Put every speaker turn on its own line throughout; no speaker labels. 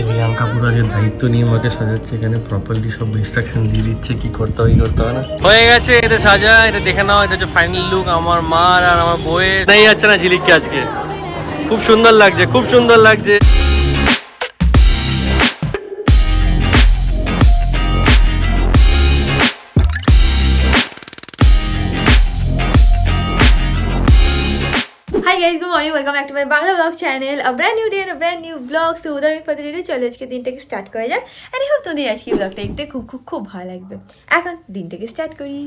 প্রিয়াঙ্কা পুরো আজকে দায়িত্ব নিয়ে আমাকে সাজাচ্ছে, এখানে প্রপারলি সব ইনস্ট্রাকশন দিয়ে দিচ্ছে কি করতে হবে করতে হবে না। হয়ে গেছে, এটা সাজা, এটা দেখে নাও, এটা হচ্ছে ফাইনাল লুক আমার মার আর আমার বউয়ের। নেই যাচ্ছে না ঝিলিককে আজকে, খুব সুন্দর লাগছে, খুব সুন্দর লাগছে।
Hi guys, good morning, welcome back to my Bangla vlog channel. A brand new day and a brand new vlog. So without any further ado, চলো আজকে দিনটাকে স্টার্ট করা যাক। And I hope তোমাদের আজকে ব্লগটা দেখতে খুব ভালো লাগবে। এখন দিনটাকে স্টার্ট করি।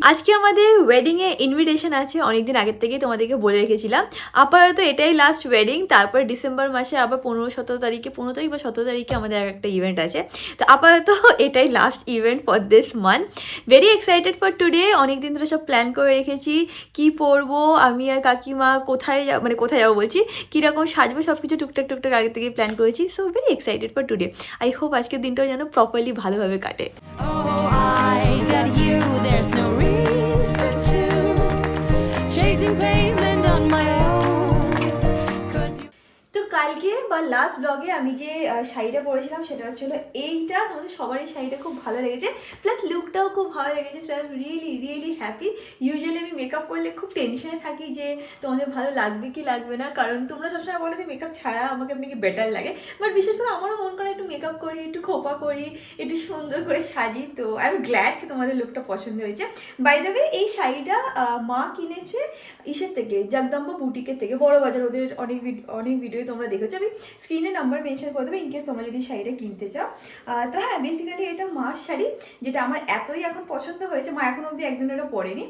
আজকে আমাদের ওয়েডিং এ ইনভিটেশন আছে, অনেকদিন আগের থেকেই তোমাদেরকে বলে রেখেছিলাম। আপাতত এটাই লাস্ট ওয়েডিং, তারপর ডিসেম্বর মাসে আবার 15-17 তারিখে, 15 তারিখ বা 17 তারিখে আমাদের একটা ইভেন্ট আছে। তো আপাতত এটাই last event for this month. Very excited for today. অনেকদিন ধরে সব প্ল্যান করে রেখেছি, কি পরবো আমি আর কাকিমা, কোথায় যাবো বলছি, কীরকম সাজবো, সব কিছু টুকটাক আগে থেকে প্ল্যান করেছি। So very excited for today. I hope আজকের দিনটাও যেন প্রপারলি ভালোভাবে কাটে। তো কালকে বা লাস্ট ব্লগে আমি যে শাড়িটা পরেছিলাম সেটা হচ্ছিল এইটা। তোমাদের সবারই শাড়িটা খুব ভালো লেগেছে, প্লাস লুকটাও খুব ভালো লেগেছে। So I am really happy. Usually আমি মেকআপ করলে খুব টেনশনে থাকি যে তোমাদের ভালো লাগবে কি লাগবে না, কারণ তোমরা সবসময় বলো যে মেকআপ ছাড়া আমাকে আপনাকে বেটার লাগে। বাট বিশেষ করে আমারও মন করে একটু মেকআপ করি, একটু খোপা করি, একটু সুন্দর করে সাজি। তো আই এম গ্ল্যাড কি তোমাদের লুকটা পছন্দ হয়েছে। বাই দ্য ওয়ে, এই শাড়িটা মা কিনেছে ইসের থেকে, জগদম্বা বুটিকের থেকে, বড় বাজার। ওদের অনেক ভিডিও তোমরা দেখেছো, আমি স্ক্রিনে নাম্বার মেনশন করে দেবো ইনকেস তোমরা যদি শাড়িটা কিনতে চাও। তো হ্যাঁ, বেসিক্যালি এটা মার শাড়ি, যেটা আমার এতই এখন পছন্দ হয়েছে, মা এখন অবধি একদিন এটা পরেনি।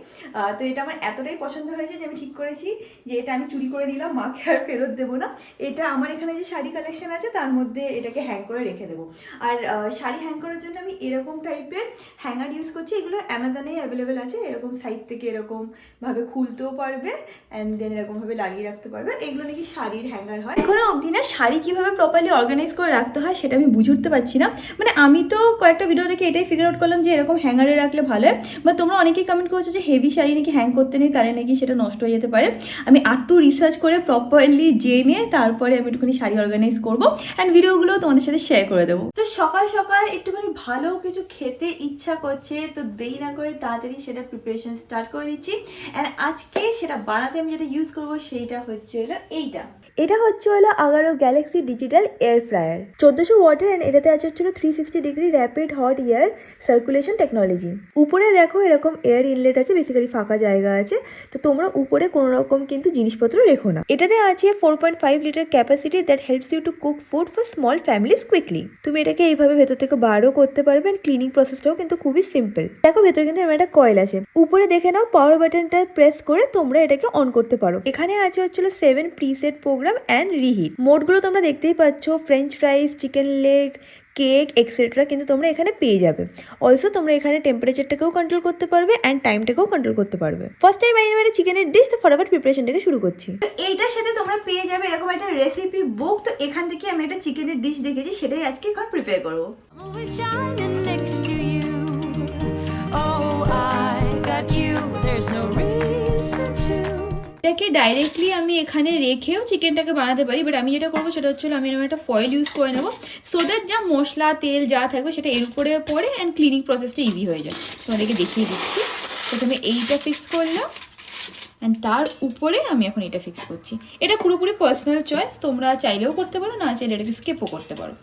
তো এটা আমার এতটাই পছন্দ হয়েছে যে আমি ঠিক করেছি যে এটা আমি চুরি করে নিলাম, মাকে আর ফেরত দেবো না। এটা আমার এখানে যে শাড়ি কালেকশন আছে তার মধ্যে এটাকে হ্যাং করে রেখে দেবো। আর শাড়ি হ্যাং করার জন্য আমি এরকম টাইপের হ্যাঙ্গার ইউজ করছি। এগুলো অ্যামাজনেই অ্যাভেলেবেল আছে। এরকম সাইড থেকে এরকমভাবে খুলতেও পারবে, অ্যান্ড দেন এরকমভাবে লাগিয়ে রাখতে পারবে। এগুলো নাকি শাড়ির হ্যাঙ্গার হয়। এখনো অবধি না শাড়ি কীভাবে প্রপারলি অর্গানাইজ করে রাখতে হয় সেটা আমি বুঝে উঠতে পারছি না। মানে আমি তো কয়েকটা ভিডিও দেখে এটাই ফিগার আউট করলাম যে এরকম হ্যাঙ্গারে রাখলে ভালো হয়। বা তোমরা অনেকেই কমেন্ট করেছো যে হেভি শাড়ি নাকি হ্যাং করতে নেই, তাহলে নাকি সেটা নষ্ট হয়ে যেতে পারে। আমি একটু রিসার্চ করে প্রপারলি জেনে তারপরে আমি একটুখানি শাড়ি অর্গানাইজ করবো, অ্যান্ড ভিডিওগুলো তোমাদের সাথে শেয়ার করে দেবো। তো সকাল সকাল একটুখানি ভালো কিছু খেতে ইচ্ছা করছে, তো দেরি না করে তাড়াতাড়ি সেটা প্রিপারেশন স্টার্ট করে দিচ্ছি। অ্যান্ড আজকে সেটা বানাতে আমি যেটা ইউজ করবো সেইটা হচ্ছে হলো এইটা। এটা হচ্ছে হলো Agaro Galaxy digital air fryer, 1400 ওয়াটের। অ্যান্ড এটাতে আছে হচ্ছিল 360 degree rapid hot air circulation technology. উপরে দেখো এরকম এয়ার ইনলেট আছে, বেসিক্যালি ফাঁকা জায়গা আছে। তো তোমরা উপরে কোনো রকম কিন্তু জিনিসপত্র রেখো না। এটাতে আছে 4.5 litre capacity that helps you to cook food for small families quickly. তুমি এটাকে এইভাবে ভেতর থেকে বারও করতে পারবে, অ্যান্ড ক্লিনিং প্রসেসটাও কিন্তু খুবই সিম্পল। দেখো ভেতরে কিন্তু এমন একটা কয়েল আছে। উপরে দেখে নাও, পাওয়ার বাটনটা প্রেস করে তোমরা এটাকে অন করতে পারো। এখানে আছে হচ্ছিল 7 প্রিসেট প্রোগ্রাম অ্যান্ড রিহিট মোডগুলো তোমরা দেখতেই পাচ্ছ, French ফ্রাইজ, chicken leg, cake etcetera কিন্তু তোমরা এখানে পেয়ে যাবে। অলসো তোমরা এখানে টেম্পারেচারটাকেও কন্ট্রোল করতে পারবে অ্যান্ড টাইমটাকেও কন্ট্রোল করতে পারবে। ফার্স্ট টাইম আমি চিকেনের ডিশ, তো ফটাফট প্রিপারেশনটাকে শুরু করছি। তো এইটার সাথে তোমরা পেয়ে যাবে এরকম একটা রেসিপি বুক। তো এখান থেকে আমি একটা চিকেনের ডিশ দেখেছি, সেটাই আজকে এখন প্রিপেয়ার করবো। এটাকে ডাইরেক্টলি আমি এখানে রেখেও চিকেনটাকে বানাতে পারি, বাট আমি যেটা করবো সেটা হচ্ছে আমি এরকম একটা ফয়েল ইউজ করে নেবো, সো দ্যাট যা মশলা তেল যা থাকবে সেটা এর উপরে পড়ে অ্যান্ড ক্লিনিং প্রসেসটা ইজি হয়ে যায়। তোমাদেরকে দেখিয়ে দিচ্ছি। প্রথমে এইটা ফিক্স করলাম, অ্যান্ড তার উপরে আমি এখন এটা ফিক্স করছি। এটা পুরোপুরি পার্সোনাল চয়েস, তোমরা চাইলেও করতে পারো, না চাইলে এটাকে স্কিপও করতে পারো।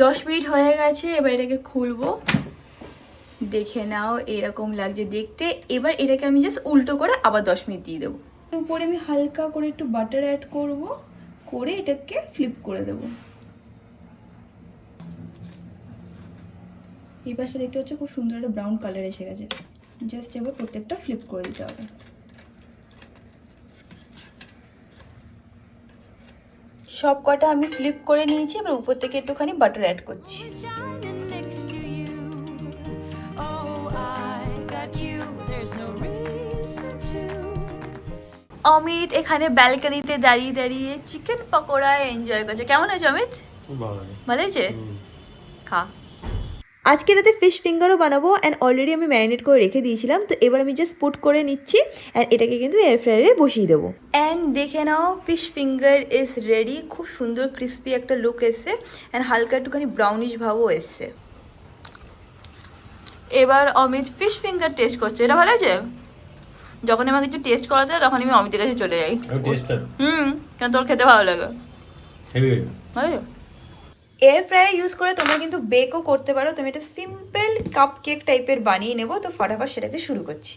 10 মিনিট হয়ে গেছে, এবার এটাকে খুলবো। দেখে নাও এরকম লাগছে দেখতে। এবার এটাকে আমি জাস্ট উল্টো করে আবার 10 মিনিট দিয়ে দেবো। উপরে আমি হালকা করে একটু বাটার অ্যাড করব, করে এটাকে ফ্লিপ করে দেবো। এই পাশটা দেখতে হচ্ছে খুব সুন্দর একটা ব্রাউন কালার এসে গেছে। জাস্ট এবার প্রত্যেকটা ফ্লিপ করে দিতে হবে। সব কটা আমি ফ্লিপ করে নিয়েছি, এবার উপর থেকে একটুখানি বাটার অ্যাড করছি। অমিত এখানে ব্যালকনিতে দাঁড়িয়ে চিকেন পকোড়া এনজয় করছে। কেমন হয়েছে অমিত? ভালো হয়েছে? খা। আজকে রাতে ফিশ ফিঙ্গারও বানাবো অ্যান্ড অলরেডি আমি ম্যারিনেট করে রেখে দিয়েছিলাম, তো এবার আমি জাস্ট পুট করে নিচ্ছি অ্যান্ড এটাকে কিন্তু এয়ার ফ্রায়ারে বসিয়ে দেবো। অ্যান্ড দেখে নাও ফিশ ফিঙ্গার ইজ রেডি। খুব সুন্দর ক্রিস্পি একটা লুক এসছে অ্যান্ড হালকা একটুখানি ব্রাউনিশ ভাবও এসছে। এবার অমিত ফিশ ফিঙ্গার টেস্ট করছে। এটা ভালো আছে? যখন আমাকে কিছু টেস্ট করাতে হয় তখন আমি অমিতের কাছে চলে যাই। কেন তোর খেতে ভালো লাগে? ভালো। এয়ার ফ্রায়ার ইউজ করে তোমরা কিন্তু বেকও করতে পারো। তুমি একটা সিম্পল কাপ কেক টাইপের বানিয়ে নেবো। তো ফটাফট সেটাকে শুরু করছি।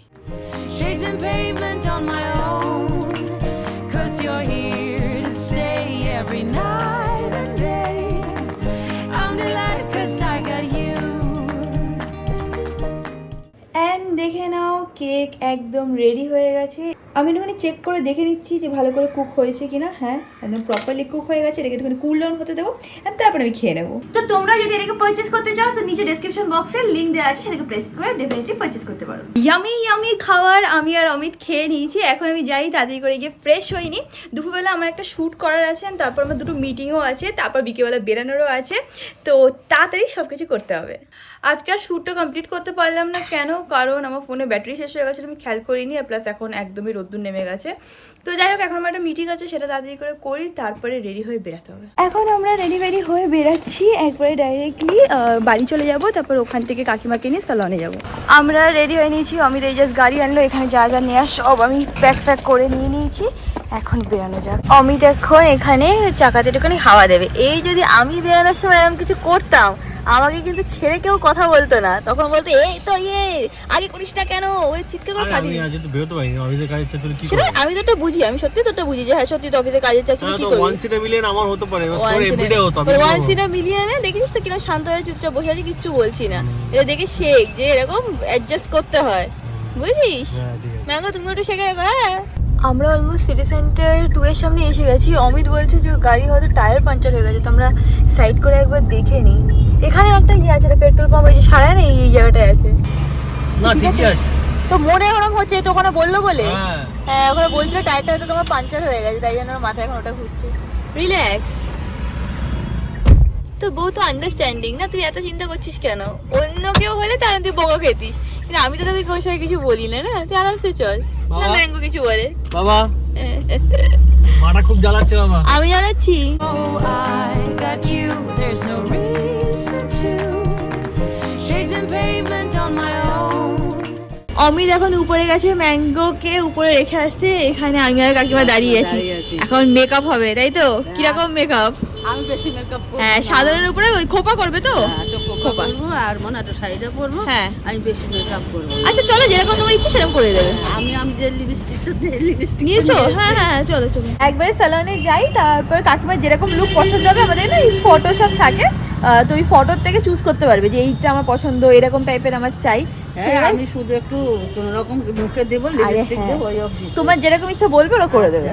অ্যান্ড দেখে নাও কেক একদম রেডি হয়ে গেছে। আমি একটুখানি চেক করে দেখে নিচ্ছি যে ভালো করে কুক হয়েছে কিনা। হ্যাঁ, একদম প্রপারলি কুক হয়ে গেছে। এটাকে একটুখানি কুল ডাউন হতে দেবো আর তারপর আমি খেয়ে নেবো। তো তোমরা যদি এটাকে পারচেস করতে চাও তো নিচে ডেসক্রিপশন বক্সে লিঙ্ক দেওয়া আছে, সেটাকে প্রেস করে ডেফিনেটলি পারচেস করতে পারো। ইয়ামি ইয়ামি খাবার আমি আর অমিত খেয়ে নিয়েছি। এখন আমি যাই তাড়াতাড়ি করে গিয়ে ফ্রেশ হইনি। দুপুরবেলা আমার একটা শ্যুট করার আছে, তারপর আমার দুটো মিটিংও আছে, তারপর বিকেলবেলা বেরানোরও আছে। তো তাড়াতাড়ি সব কিছু করতে হবে। আজকে আর শ্যুটটা কমপ্লিট করতে পারলাম না। কেন? কারণ আমার ফোনে ব্যাটারি শেষ হয়ে গেছে, আমি খেয়াল করিনি। আর প্লাস এখন একদমই রোদ্দুর নেমে গেছে। তো যাই হোক, এখন আমার একটা মিটিং আছে, সেটা তাড়াতাড়ি করে করি, তারপরে রেডি হয়ে বেরাতে হবে। এখন আমরা রেডি হয়ে বেরাচ্ছি। একবারে ডাইরেক্টলি বাড়ি চলে যাব, তারপর ওখান থেকে কাকিমাকে নিয়ে স্যালনে যাব। আমরা রেডি হয়ে নিয়েছি। অমিত এই জাস্ট গাড়ি আনলো, এখানে যা যা নেওয়া সব আমি প্যাক করে নিয়ে নিয়েছি। এখন বেরানো যাক। অমিত এখন এখানে চাকাতে একটুখানি হাওয়া দেবে। এই যদি আমি বেরানোর সময় এরকম কিছু করতাম, আমাকে কিন্তু ছেড়ে কেউ কথা বলতো না। তখন বলতো এই তো আগে করিস না কেন, ওই চিৎকার করে ফাটিয়ে। আমি তো বুঝি, আমি সত্যি তো বুঝি যে হ্যাঁ সত্যি তো অফিসে কাজের চাপ কি করবি। ওয়ান সিটা মিলিয়নে দেখেছিস তো কিনা শান্ত হয়ে চুপচাপ বসে আছি, কিচ্ছু বলছি না। এটা দেখে শেখ যে এরকম অ্যাডজাস্ট করতে হয়, বুঝিস? ম্যাঙ্গো তুমি একটু শেখে রাখো। হ্যাঁ, আমরা অলমোস্ট সিটি সেন্টার 2 এর সামনে এসে গেছি। অমিত বলছে যে গাড়ি হয়তো টায়ার পাঞ্চার হয়ে গেছে, তো আমরা সাইড করে একবার দেখে নিই। এখানে একটা ইয়ে আছে, পেট্রোল পাম্প, ওই যে সারায় না এই জায়গাটায় আছে। ঠিক আছে, তো মনে ওরকম হচ্ছে, তো ওখানে বললো বলে। হ্যাঁ, ওখানে বলছিল টায়ারটা হয়তো তোমার পাঞ্চার হয়ে গেছে, তাই জন্য মাথায় এখন ওটা ঘুরছে। রিল্যাক্স। তো বউ তো আন্ডারস্ট্যান্ডিং না, তুই এত চিন্তা করছিস কেন? অন্য কেউ হলে তাহলে তুই বকা খেতিস, কিন্তু আমি তো তোকে কোনো সময় কিছু বলি না। না, তুই আরামসে চল। না ম্যাঙ্গো কিছু বলে বাবা, মাটা খুব জ্বালাচ্ছে বাবা। আমি জ্বালাচ্ছি? অমিত এখন উপরে গেছে ম্যাঙ্গোকে উপরে রেখে আসতে। এখানে আমি আর কাকিমা দাঁড়িয়ে আছি। এখন মেকআপ হবে, তাই তো? কিরকম মেকআপ?
আমি বেশি মেকআপ করব।
হ্যাঁ, সাধারণের উপরে ওই খোপা করবে তো?
খোপা করব আর মনে একটা শাড়িটা পরবো।
হ্যাঁ,
আমি বেশি মেকআপ করব।
আচ্ছা চলো, যেরকম তোমার ইচ্ছে সেরকম করে দেবে।
আমি যে লিপস্টিকটা লিপস্টিক
নিয়েছো? হ্যাঁ হ্যাঁ, চলো চলো একবারে স্যালনে যাই, তারপর কাকিমার যেরকম লুক পছন্দ হবে, আমাদের না এই ফটো সব থাকে, তো ওই ফটোর থেকে চুজ করতে পারবে যে এইটা আমার পছন্দ, এরকম টাইপের আমার চাই।
আমি শুধু একটু কোনো রকম মুখে দেব, লিপস্টিক দেব, ওই অবধি।
তোমার যেরকম ইচ্ছা বলবে ওরা করে দেবে।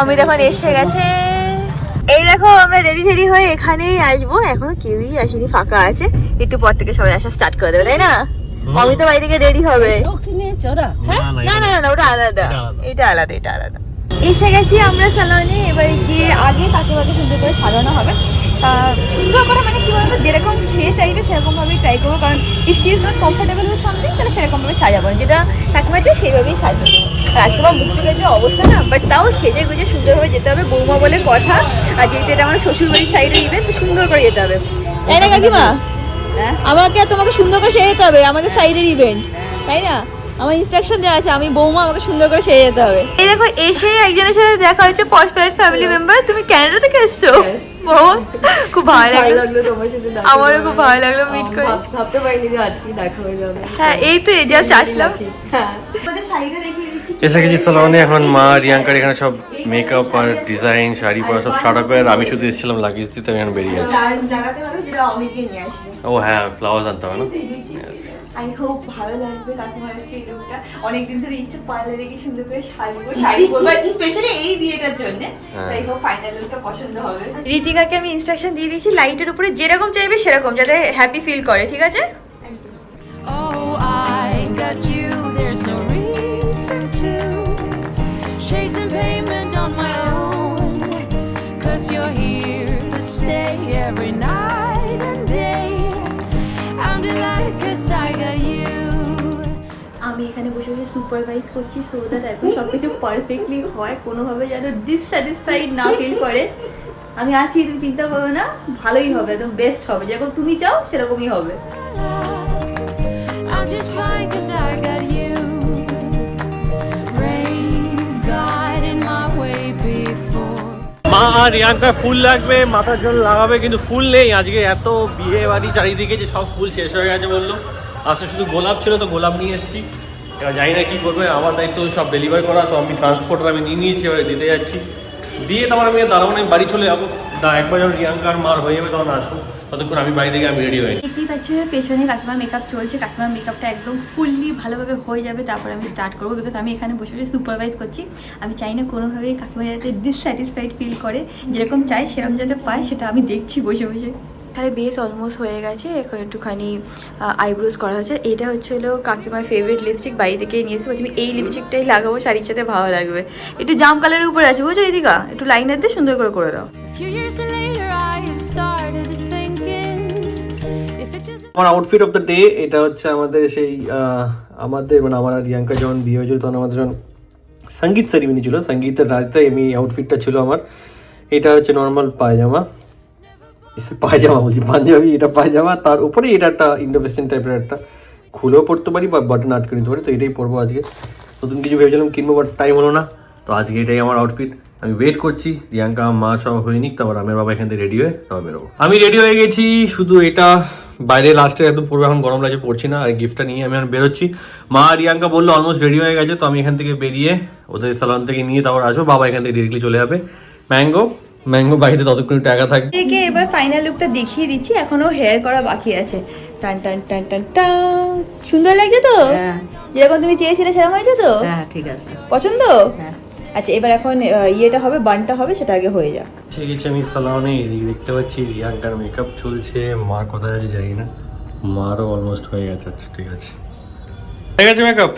আমি এখন এসে গেছে। এই দেখো, আমরা রেডি হয়ে এখানেই আসবো। এখনো কেউই আসেনি, ফাঁকা আছে। একটু পর থেকে সবাই আসা স্টার্ট করে দেবে, তাই না? আমি তো বাড়ি থেকে রেডি হবে। না না না, ওটা আলাদা, এটা আলাদা, এটা আলাদা। এসে গেছি আমরা স্যালনে। এবারে গিয়ে আগে কাকিমাকে সুন্দর করে সাজানো হবে। সুন্দর করে মানে কি বলতো, যেরকম সে চাইবে সেরকম ভাবেই ট্রাই করবো। কারণ if she is not comfortable with something, তাহলে সেরকম ভাবে সাজাবো না, যেটা কাকিমা চাই সেইভাবেই সাজাবো। আর আজকে আমার মুখ চোখের যে অবস্থা না, বাট তাও সেজে গুজে সুন্দরভাবে যেতে হবে, বৌমা বলে কথা। আর যেহেতু এটা আমার শ্বশুরবাড়ির সাইডে ইভেন্ট, তো সুন্দর করে যেতে হবে, তাই না কাকিমা? আমাকে আর তোমাকে সুন্দর করে সেরে যেতে হবে, আমাদের সাইডের ইভেন্ট, তাই না? আমার ইনস্ট্রাকশন দেওয়া আছে, আমি বৌমা, আমাকে সুন্দর করে সেরে যেতে হবে। এই দেখো, এসে একজনের সাথে দেখা হচ্ছে, পশপ্যারেট ফ্যামিলি মেম্বার। তুমি ক্যানাডা থেকে এসছো? খুব ভালো লাগলো তোমার সাথে, আমারও খুব ভালো লাগলো মিট করে।
ভাবতে পারিনি যে আজকে দেখা হয়ে যাবে।
হ্যাঁ, এই তো এই জাস্ট আসলাম।
হ্যাঁ,
আমাদের শাড়িটা দেখিয়ে দিচ্ছি।
এসে গেছি স্যালনে। এখন মা রিয়াঙ্কার এখানে সব মেকআপ আর ডিজাইন, শাড়ি পরা সব স্টার্ট করে। আর আমি শুধু এসেছিলাম লাগেজ দিতে, আমি এখন বেরিয়ে যাচ্ছি।
লাগাতে হবে যেটা অমিতকে নিয়ে আসবে।
ও হ্যাঁ, ফ্লাওয়ার্স আনতে হবে না?
আই হোপ ভালো লাগবে কাকিমার আজকে এই লুকটা। অনেকদিন ধরে ইচ্ছে পার্লারে গিয়ে সুন্দর করে সাজবো, শাড়ি পরবো, স্পেশালি এই বিয়েটার জন্য। তাই হোপ ফাইনাল লুকটা পছন্দ হবে। ঋতিকাকে আমি ইনস্ট্রাকশন দিয়ে দিয়েছি, লাইটের উপরে যেরকম চাইবে সেরকম, যাতে হ্যাপি ফিল করে, ঠিক আছে?
Oh, I got you, there's no reason to chasing payment on my own, 'cause you're here to stay every night and day.
Supervise করছি সো দ্যাট একদম সব কিছু পারফেক্টলি হয়, কোনোভাবে যেন ডিসস্যাটিসফাইড না ফিল করে। আমি আছি, তুমি চিন্তা করো না, ভালোই হবে, একদম বেস্ট হবে, যেরকম তুমি চাও সেরকমই হবে।
I'm just fine 'cause I got you. Rain, God in my way before.
মা আর রিয়াঙ্কা ফুল লাগবে, মাথার জল লাগাবে, কিন্তু ফুল নেই আজকে। এত বিয়ে বাড়ি চারিদিকে যে সব ফুল শেষ হয়ে গেছে বললো। আসলে শুধু গোলাপ ছিল, তো গোলাপ নিয়ে এসেছি। এবার জানি না কী করবে, আমার দায়িত্ব সব ডেলিভার করা, তো আমি ট্রান্সপোর্টার আমি নিয়ে নিয়েছি, এবার দিতে যাচ্ছি। দিয়ে তোমার আমি দাঁড়াবো না, আমি বাড়ি চলে যাবো। একবার যখন রিয়াঙ্কার মার হয়ে যাবে তখন আসবো, ততক্ষণ আমি বাড়ি থেকে আমি রেডি হয়ে।
দেখতেই পাচ্ছি পেছনে কাকিমার মেকআপ চলছে, কাকিমার মেকআপটা একদম ফুললি ভালোভাবে হয়ে যাবে, তারপর আমি স্টার্ট করবো। বিকজ আমি এখানে বসে বসে সুপারভাইজ করছি, আমি চাই না কোনোভাবেই কাকিমা যাতে ডিসস্যাটিসফাইড ফিল করে, যেরকম চাই সেরকম যাতে পায়, সেটা আমি দেখছি বসে বসে। এখানে বেস অলমোস্ট হয়ে গেছে, এখন একটুখানি আইব্রোজ করা হচ্ছে। এটা হচ্ছে হলো কাকিমার ফেভারিট লিপস্টিক, বাড়ি থেকে নিয়ে এসে বলছি আমি এই লিপস্টিকটাই লাগাবো, শাড়ির সাথে ভালো লাগবে। একটু জাম কালারের উপরে আছে, বুঝছো এদিকা, একটু লাইনার দিয়ে সুন্দর করে দাও।
A few years later, I have started thinking if it's just
আমার আউটফিট অফ দ্য ডে এটা হচ্ছে আমাদের সেই আমাদের মানে আমার আর রিয়াঙ্কা যখন বিয়ে হয়েছিল তখন আমাদের যখন সঙ্গীত সেরিমনি ছিল, সঙ্গীতের রাতে আমি আউটফিটটা ছিল আমার। এটা হচ্ছে নর্মাল পায়জামা, পায়জামা বলছি পাঞ্জাবি, এটা পায়জামা, তার উপরে এটা একটা ইন্ডো ওয়েস্টার্ন টাইপের একটা খুলেও পড়তে পারি বা বাটন আটকে নিতে পারি, তো এটাই পরবো আজকে। নতুন কিছু ভেবেছিলাম কিনবো, বাট টাইম হলো না, তো আজকে এটাই আমার আউটফিট। আমি ওয়েট করছি রিয়াঙ্কা মা সব হয়ে নিক, তারপর আমার বাবা এখান থেকে রেডি হয়ে তারপর বেরোবো। আমি রেডি হয়ে গেছি, শুধু এটা বাইরে লাস্টে একদম পড়বে, এখন গরম লাগছে পড়ছি না, আর গিফটটা নিয়ে আমি এখন বেরোচ্ছি। মা রিয়াঙ্কা বললো অলমোস্ট রেডি হয়ে গেছে, তো আমি এখান থেকে বেরিয়ে ওদের সালন থেকে নিয়ে তারপর আসবো। বাবা এখান থেকে ডিরেক্টলি চলে যাবে ম্যাঙ্গো বাড়িতে, ততক্ষণ একটু একা থাকবে।
একে এবার ফাইনাল লুকটা দেখিয়ে দিচ্ছি, এখনো হেয়ার করা বাকি আছে। টান টান টান টান টান, সুন্দর লাগছে তো?
হ্যাঁ
যেরকম তুমি চেয়েছিলে সেরকম হয়েছে তো?
হ্যাঁ ঠিক আছে।
পছন্দ?
হ্যাঁ
আচ্ছা, এবার এখন ইয়েটা হবে, বানটা হবে, সেটা আগে হয়ে যাক।
ঠিক আছে, আমি সালনে দেখতে পাচ্ছি রিয়াঙ্কার মেকআপ চলছে, মা কোথায় আছে জানি না, মারও অলমোস্ট হয়ে গেছে। আচ্ছা ঠিক আছে, হয়ে গেছে মেকআপ,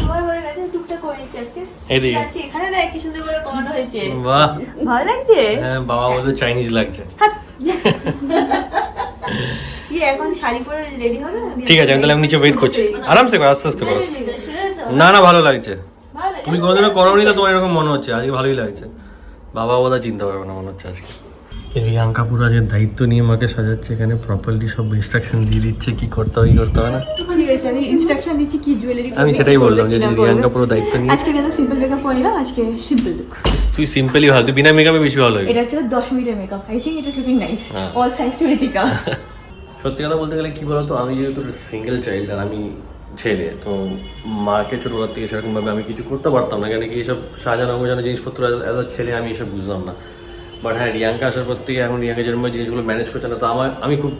আমার হয়ে গেছে, টুকটাক করে নিচ্ছি আজকে।
এইদিকে
আজকে এখানে না কি সুন্দর করে কমানো হয়েছে,
বাহ
ভালো লাগছে।
হ্যাঁ, বাবা বললো চাইনিজ লাগছে।
কি এখন শাড়ি পরে রেডি হবে?
ঠিক আছে, আমি তাহলে আমি নিচে ওয়েট করছি, আরামসে করো, আস্তে আস্তে করো। না না, ভালো লাগছে, তুমি কোনোদিনও করোনি তো তোমার এরকম মনে হচ্ছে, আজকে ভালোই লাগছে। বাবা বোধহয় চিনতে পারবে না মনে হচ্ছে আজকে। রিয়াঙ্কা পুরো আজকে দায়িত্ব নিয়ে মাকে সাজাচ্ছে, এখানে প্রপারলি সব ইনস্ট্রাকশন দিয়ে দিচ্ছে কি করতে হবে কি করতে হবে না।
ঠিক আছে, আমি ইনস্ট্রাকশন দিচ্ছি কি জুয়েলারি।
আমি সেটাই বললাম যে রিয়াঙ্কা পুরো দায়িত্ব নিয়ে।
আজকে আমি সিম্পল মেকআপ করে নিলাম, আজকে সিম্পল লুক।
তুই সিম্পলি ভালো, তুই বিনা মেকআপে বেশি ভালো লাগে।
এটা হচ্ছে 10 মিনিটের makeup, I think it is looking nice, all thanks to Ritika.
সত্যি কথা বলতে গেলে কি বলতো, আমি যেহেতু সিঙ্গেল চাইল্ড আর আমি ছেলে, তো মাকে ছোটোবেলার থেকে সেরকমভাবে আমি কিছু করতে পারতাম না, কেন কি এইসব সাজানো গোজানো জিনিসপত্র এত ছেলে আমি এসব বুঝতাম না। বাট হ্যাঁ, রিয়াঙ্কা আসার পর থেকে এখন রিয়াঙ্কা যেরকম জিনিসগুলো ম্যানেজ করছে না, তো আমি খুব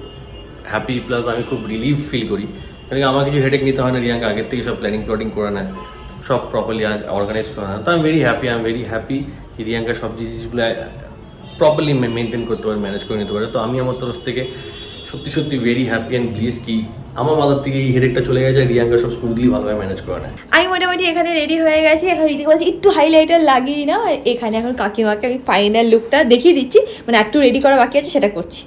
হ্যাপি, প্লাস আমি খুব রিলিফ ফিল করি, কারণ কি আমার কিছু হেডেক নিতে হয় না। রিয়াঙ্কা আগের থেকে সব প্ল্যানিং করে নেয়, সব প্রপারলি অর্গানাইজ করে নেয়, তো আমি ভেরি হ্যাপি কি রিয়াঙ্কা সব জিনিসগুলো প্রপারলি মেনটেন করতে পারে, ম্যানেজ করে নিতে পারে। তো আমি আমার তরফ থেকে সত্যি ভেরি হ্যাপি অ্যান্ড প্লিজ কি আমার মাথার থেকে এই হেডেকটা চলে গেছে, রিয়াঙ্কা সব স্মুথলি ভালোভাবে ম্যানেজ করে নেয়।
আমি মোটামুটি এখানে রেডি হয়ে গেছি, এখন রীতি বলছি একটু হাইলাইটার লাগিয়ে নাও, আর এখানে এখন কাকিমাকে আমি ফাইনাল লুকটা দেখিয়ে দিচ্ছি, মানে একটু রেডি করা বাকি আছে সেটা করছি।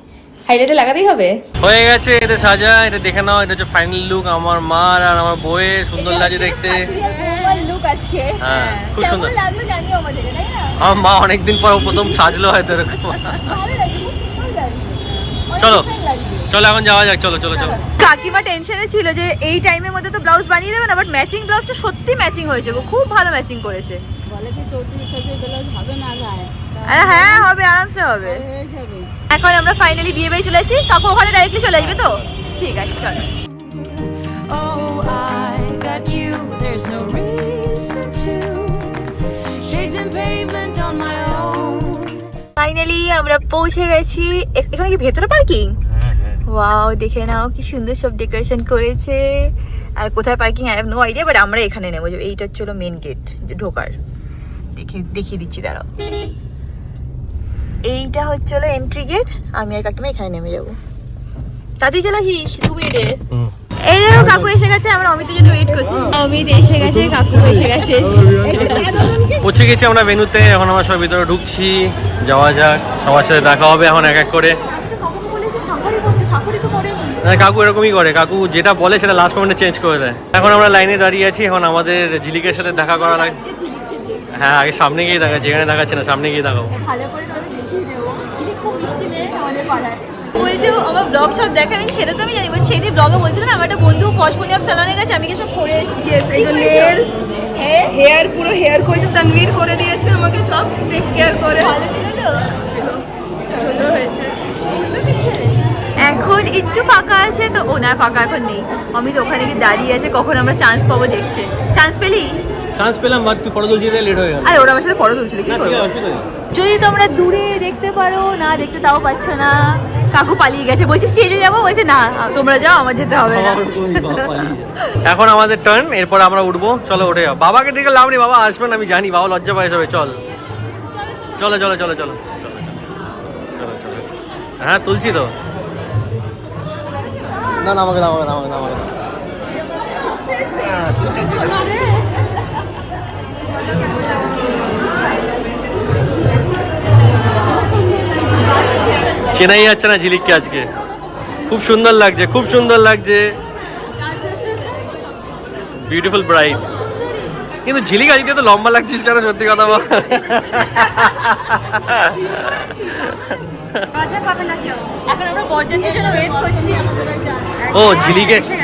হাইলাইটার লাগাতেই হবে,
হয়ে গেছে, এটা সাজা, এটা দেখে নাও, এটা হচ্ছে ফাইনাল লুক আমার মার আর আমার বউয়ের, সুন্দর লাগছে দেখতে।
লুক আজকে
হ্যাঁ, খুব সুন্দর
লাগলো, জানিও আমাদের, তাই না?
আমার মা অনেকদিন পর প্রথম সাজলো হয়তো এরকম।
ভালো লাগছে, খুব সুন্দর লাগছে।
চলো চলো এখন যাওয়া যাক, চলো।
কাকিমা টেনশনে ছিল যে এই টাইমের মধ্যে তো ব্লাউজ বানিয়ে দেবে না, বাট ম্যাচিং ব্লাউজটা সত্যি ম্যাচিং হয়েছে গো, খুব ভালো ম্যাচিং করেছে।
বলে কি 34 সাইজের ব্লাউজ হবে না গায়ে?
আরে হ্যাঁ হবে, আরামসে হবে।
হয়ে যাবে।
এখন আমরা ফাইনালি বিয়ে বাড়ি চলে যাচ্ছি, কাকু ওখানে ডাইরেক্টলি চলে আসবে তো? ঠিক আছে, চলো।
oh, I got you. There's no reason to chasing pavement on my own.
Finally আমরা পৌঁছে গেছি। এখানে কি ভেতরে পার্কিং? ওয়াও, দেখে নাও কি সুন্দর সব ডেকোরেশন করেছে। আর কোথায় parking I have no idea, but আমরা এখানে নেবো। এইটা হচ্ছে মেন গেট ঢোকার, দেখিয়ে দিচ্ছি, দাঁড়াও। এইটা হচ্ছে এন্ট্রি গেট, আমি আর কাকিমা এখানে নেমে যাবো। তাতেই চলে আসিস 2 মিনিটে। এই দেখো কাকু এসে গেছে, আমরা অমিতের জন্য ওয়েট করছি। অমিত এসে গেছে, কাকু এসে গেছে।
পৌঁছে গেছি আমরা ভেন্যুতে, এখন আমরা সব ভিতরে ঢুকছি, যাওয়া যাক, সবার সাথে দেখা হবে এখন এক এক করে। কাকু এরকমই করে, কাকু যেটা বলে সেটা লাস্ট মোমেন্টে চেঞ্জ করে দেয়। এখন আমরা লাইনে দাঁড়িয়ে আছি, এখন আমাদের ঝিলিকের সাথে দেখা করা লাগে। হ্যাঁ আগে সামনে গিয়ে দেখা, যেখানে দেখাচ্ছে না সামনে গিয়ে দেখাবো।
ভালো করে তাহলে দেখিয়ে দেবো। ঝিলিক খুব মিষ্টি মেয়ে আমাদের পাড়ায়। ওই যে আমার ব্লগ সব দেখাবেন সেটা তো আমি জানি, বাট সেদিন ব্লগে বলছিলাম আমার একটা বন্ধু পশমনিয়াম স্যালনে গেছে, আমি সব করে
এই যে নেলস হেয়ার পুরো হেয়ার করেছে, তানভীর করে দিয়েছে আমাকে সব টেক কেয়ার করে।
ভালো ছিল তো?
ছিল সুন্দর হয়েছে।
এখন একটু ফাঁকা আছে তো, ও না ফাঁকা এখন নেই। অমিত ওখানে গিয়ে দাঁড়িয়ে আছে, কখন আমরা চান্স পাবো দেখছে। চান্স পেলি?
চান্স পেলাম, বাট তুই ফটো তুলছিস লেট হয়ে গেল।
আর ওরা আমার সাথে ফটো তুলছিল, কি
না, ঠিক
করবো?
আছে, অসুবিধা নেই।
যদি তোমরা দূরে দেখতে পারো, না দেখতে তাও পাচ্ছ না। কাকু পালিয়ে গেছে, বলছি স্টেজে যাবো, বলছে না তোমরা যাও, আমার যেতে হবে না।
এখন আমাদের টার্ন, এরপর আমরা উঠবো। চলো উঠে যাও। বাবাকে ডেকে লাভ নেই, বাবা আসবেন আমি জানি, বাবা লজ্জা পায় সবাই। চল চলো চলো চলো চলো চলো চলো। হ্যাঁ তুলছি তো। না না আমাকে দাও, আমাকে দাও, আমাকে দাও, আমাকে দাও। চেনাই যাচ্ছে না ঝিলিককে আজকে। খুব সুন্দর লাগছে, খুব সুন্দর লাগছে, বিউটিফুল ব্রাইড। কিন্তু ঝিলিক আজকে তো লম্বা লাগছিস কেন, সত্যি কথা বল।
এখন আমরা বরযাত্রীর জন্য ওয়েট করছি।
ও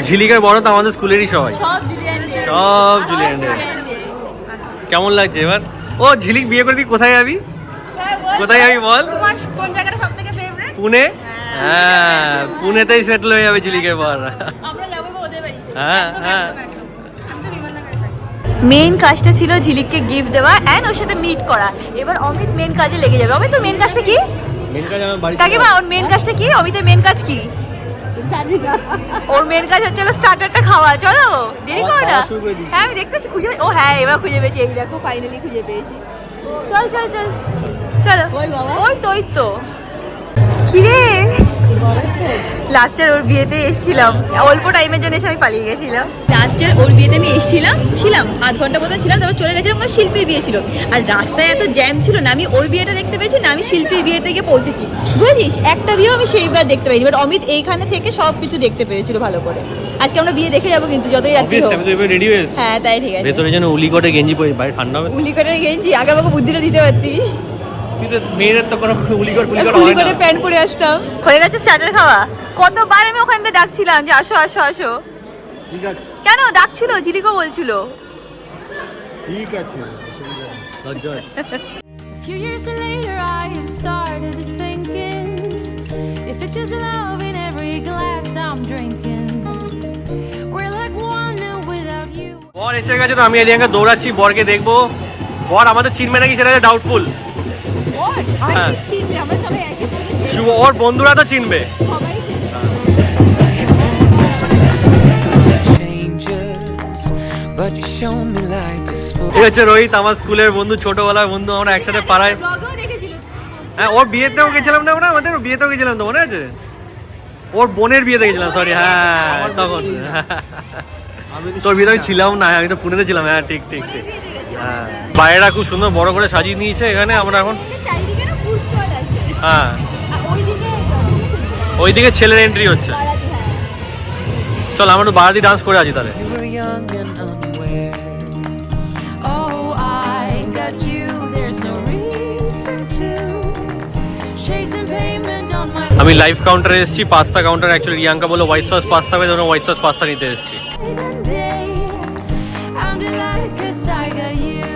ঝিলিকের বড় তো আমাদের স্কুলেরই সবাই,
সব জুলিয়ান
সব জুলিয়ান। কেমন লাগছে এবার? ও ঝিলিক বিয়ে করে তুই কোথায় যাবি? কোথায় যাবি বল?
তোমার কোন জায়গাটা সবথেকে ফেভারিট?
পুনে। হ্যাঁ পুনেতেই সেটেল হয়ে যাবে ঝিলিকের পর।
আমরা যাবো ওদের বাড়িতে।
হ্যাঁ হ্যাঁ।
মেইন কাজটা ছিল ঝিলিককে গিফট দেওয়া এন্ড ওর সাথে মিট করা। এবার অমিত মেইন কাজে লেগে যাবে। অমিত তোর মেইন কাজটা কি?
মেন কাজ আমার বাড়ি।
কাকিমা ওর মেইন কাজটা কি? অমিতের মেইন কাজ কি? ওর মেইন কাজ হচ্ছে স্টার্টারটা খাওয়া। চলো দেরি করো না। হ্যাঁ আমি দেখতে পাচ্ছি, খুঁজে ও হ্যাঁ এবার খুঁজে পেয়েছি, এই দেখো ফাইনালি খুঁজে পেয়েছি। চল চল চল চলো। ওই তো ওই তো। কিরে লাস্টের ওর বিয়েতে এসেছিলাম, অল্প টাইমের জন্য এসে আমি পালিয়ে গেছিলাম। লাস্টের ওর বিয়েতে আমি ছিলাম আধ ঘন্টা মতো ছিলাম, তারপর চলে গেছিলাম। আমার শিল্পীর বিয়ে ছিল আর রাস্তায় এত জ্যাম ছিল না, আমি ওর বিয়েটা দেখতে পেয়েছি না আমি শিল্পীর বিয়েতে গিয়ে পৌঁছেছি। বুঝিস একটা বিয়েও আমি সেইবার দেখতে পাইনি, বাট অমিত এইখানে থেকে সব কিছু দেখতে পেরেছিল ভালো করে। আজকে আমরা বিয়ে দেখে যাবো কিন্তু যতই রাত্রি হোক।
আমি তো এবার রেডি হয়েছি।
হ্যাঁ তাই ঠিক আছে।
ভেতরে যেন উলিকটে গেঞ্জি পরে, বাইরে ঠান্ডা হবে।
উলিকটের গেঞ্জি আগে আমাকে বুদ্ধিটা দিতে পারতিস।
তুই তো মেয়েদের তো কোনো উলিকট হয় না।
উলিকটের প্যান্ট পরে আসতাম। হয়ে গেছে স্টার্টার খাওয়া। কতবার আমি ওখান থেকে ডাকছিলাম যে আসো আসো আসো।
ঠিক আছে
কেন ডাকছিল? ঝিলিকও বলছিল।
ঠিক আছে অসুবিধা নেই।
লজ্জা হচ্ছে।
A few years later, I have started thinking if it's just love in every glass I'm drinking, we're like one and without you.
বর এসে গেছে তো আমি এদিকে দৌড়াচ্ছি বরকে দেখবো। বর আমাদের চিনবে নাকি সেটা ডাউটফুল। হ্যাঁ ওর বন্ধুরা তো চিনবে। ঠিক আছে রোহিত আমার স্কুলের বন্ধু, ছোটবেলার বন্ধু, আমরা একসাথে পাড়ায়। হ্যাঁ ওর বিয়েতেও গেছিলাম না আমরা, আমাদের বিয়েতেও গেছিলাম তো মনে আছে? ওর বোনের বিয়েতে গেছিলাম, সরি। হ্যাঁ তখন তোর বিয়েতে আমি ছিলাম না, আমি তো পুনেতে ছিলাম। হ্যাঁ ঠিক ঠিক ঠিক। হ্যাঁ বাইরেটা খুব সুন্দর বড় করে সাজিয়ে নিয়েছে এখানে। আমরা এখন হ্যাঁ ওইদিকে ছেলের এন্ট্রি হচ্ছে। চল আমরা একটু বারাতি ডান্স করে আছি তাহলে।
Oh, I got you, there's no reason to. Chasing payment on my
আমি লাইভ কাউন্টারে এসেছি, পাস্তা কাউন্টার। অ্যাকচুয়ালি রিয়াঙ্কা বলে হোয়াইট সস পাস্তা হবে, ধরুন হোয়াইট সস পাস্তা নিতে এসেছি।
day. I'm delighted 'cause I got you.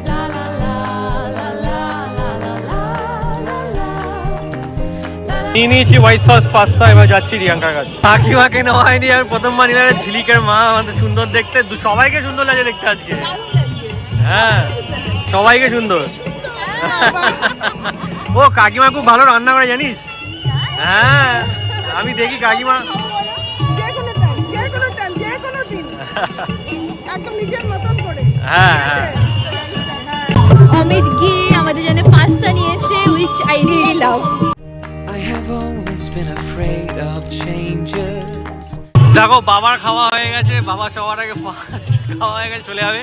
La la la la la la la la la la.
নিয়ে নিয়েছি হোয়াইট সস পাস্তা, এবার যাচ্ছি রিয়াঙ্কার কাছে। কাকিমাকে নেওয়া হয়নি, আর প্রথমবার নিলাম ঝিলিকের মা। আমাদের সুন্দর দেখতে, সবাইকে সুন্দর লাগে দেখতে আজকে। হ্যাঁ সবাইকে সুন্দর। ও কাকিমা খুব ভালো রান্না করে জানিস? হ্যাঁ আমি দেখি কাকিমা হ্যাঁ হ্যাঁ।
অমিত গিয়ে আমাদের জন্য পাস্তা নিয়ে এসে, which I really love.
I have always been afraid of changes.
দেখো বাবার খাওয়া হয়ে গেছে, বাবা সবার আগে ফার্স্ট খাওয়া হয়ে গেছে, চলে যাবে।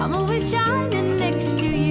I'm always shining next to you.